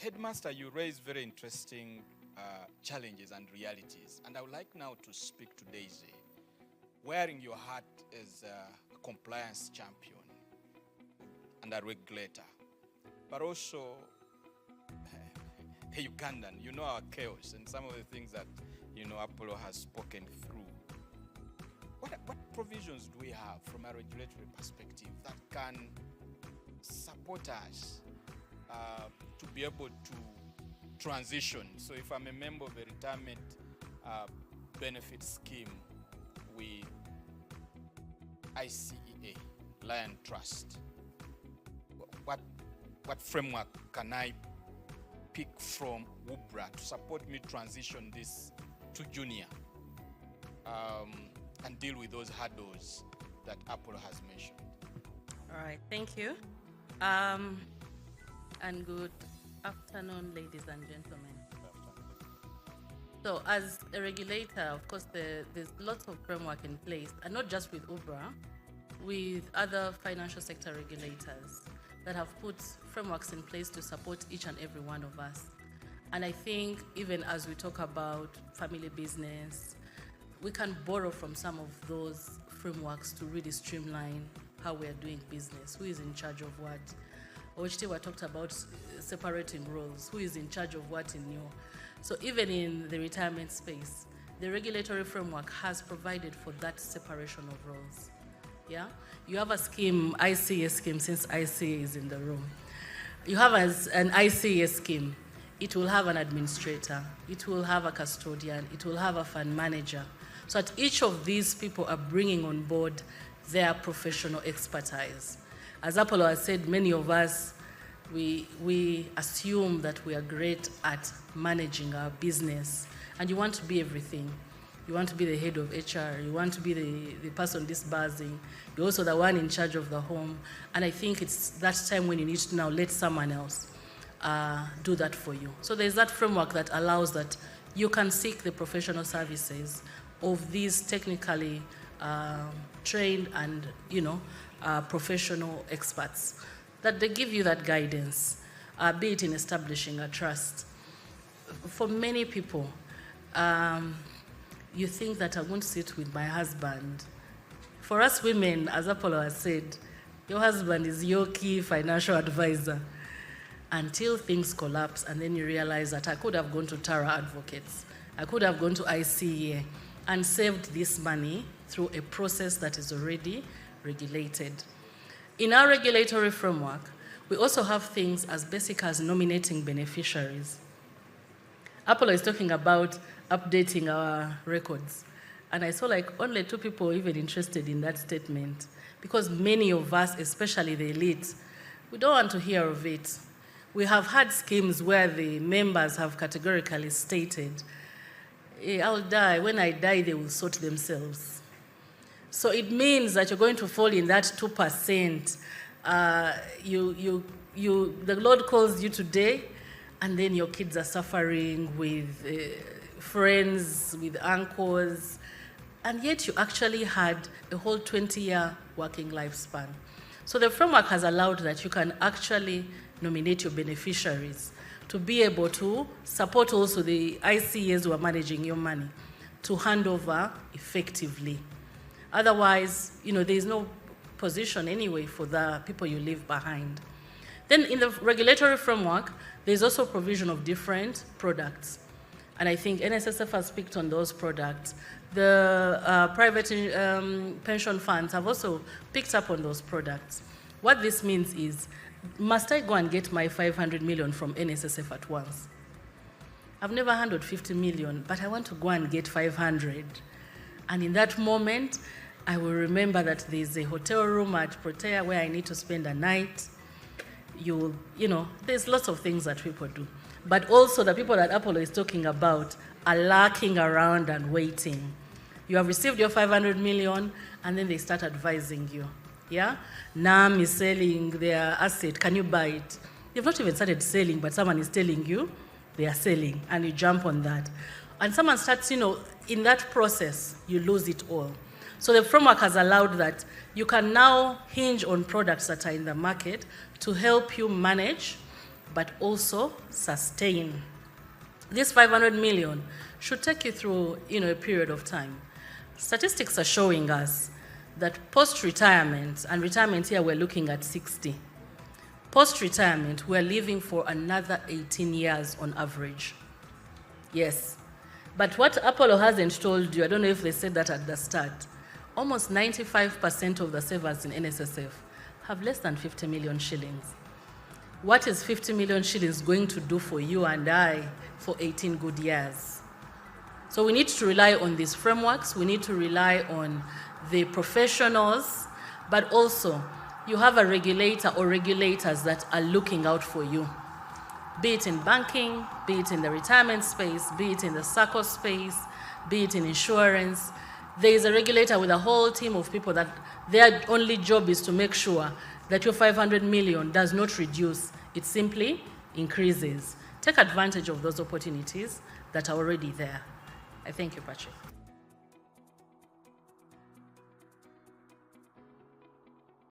Headmaster, you raise very interesting challenges and realities. And I would like now to speak to Daisy, wearing your hat as a compliance champion and a regulator, but also a Ugandan. You know our chaos and some of the things that, Apollo has spoken through. What provisions do we have from a regulatory perspective that can support us to be able to transition? So if I'm a member of a retirement benefit scheme with ICEA, Lion Trust, what framework can I pick from WUBRA to support me transition this to junior and deal with those hurdles that Apollo has mentioned? All right, thank you. And good afternoon, ladies and gentlemen. So as a regulator, of course, there's lots of framework in place, and not just with WUBRA, with other financial sector regulators that have put frameworks in place to support each and every one of us. And I think even as we talk about family business, we can borrow from some of those frameworks to really streamline how we are doing business. Who is in charge of what? Ochitewa talked about separating roles. Who is in charge of what in your? So even in the retirement space, the regulatory framework has provided for that separation of roles. Yeah, you have a scheme, ICA scheme, since ICA is in the room. You have an ICA scheme. It will have an administrator. It will have a custodian. It will have a fund manager. So at each of these people are bringing on board their professional expertise. As Apollo has said, many of us, we assume that we are great at managing our business, and you want to be everything. You want to be the head of HR, you want to be the person disbursing, you're also the one in charge of the home, and I think it's that time when you need to now let someone else do that for you. So there's that framework that allows that you can seek the professional services of these technically trained and professional experts, that they give you that guidance, be it in establishing a trust. For many people, you think that I won't sit with my husband. For us women, as Apollo has said, your husband is your key financial advisor until things collapse, and then you realize that I could have gone to TARA Advocates, I could have gone to ICEA and saved this money through a process that is already regulated. In our regulatory framework, we also have things as basic as nominating beneficiaries. Apollo is talking about updating our records. And I saw only 2 people even interested in that statement, because many of us, especially the elite, we don't want to hear of it. We have had schemes where the members have categorically stated, hey, I'll die. When I die, they will sort themselves. So it means that you're going to fall in that 2%. The Lord calls you today, and then your kids are suffering with friends, with uncles, and yet you actually had a whole 20-year working lifespan. So the framework has allowed that you can actually nominate your beneficiaries to be able to support also the ICAs who are managing your money to hand over effectively. Otherwise, there is no position anyway for the people you leave behind. Then in the regulatory framework, there's also provision of different products. And I think NSSF has picked on those products. The private pension funds have also picked up on those products. What this means is, must I go and get my 500 million from NSSF at once? I've never handled 50 million, but I want to go and get 500. And in that moment, I will remember that there's a hotel room at Protea where I need to spend a night. There's lots of things that people do. But also the people that Apollo is talking about are lurking around and waiting. You have received your 500 million, and then they start advising you. Yeah? NAM is selling their asset. Can you buy it? You've not even started selling, but someone is telling you they are selling, and you jump on that. And someone starts, in that process, you lose it all. So the framework has allowed that you can now hinge on products that are in the market to help you manage but also sustain. This 500 million should take you through, a period of time. Statistics are showing us that post-retirement, and retirement here we're looking at 60. Post-retirement, we're living for another 18 years on average. Yes. But what Apollo hasn't told you, I don't know if they said that at the start, almost 95% of the savers in NSSF have less than 50 million shillings. What is 50 million shillings going to do for you and I for 18 good years? So we need to rely on these frameworks, we need to rely on the professionals, but also you have a regulator or regulators that are looking out for you. Be it in banking, be it in the retirement space, be it in the SACCO space, be it in insurance. There is a regulator with a whole team of people that their only job is to make sure that your 500 million does not reduce, it simply increases. Take advantage of those opportunities that are already there. I thank you, Patrick.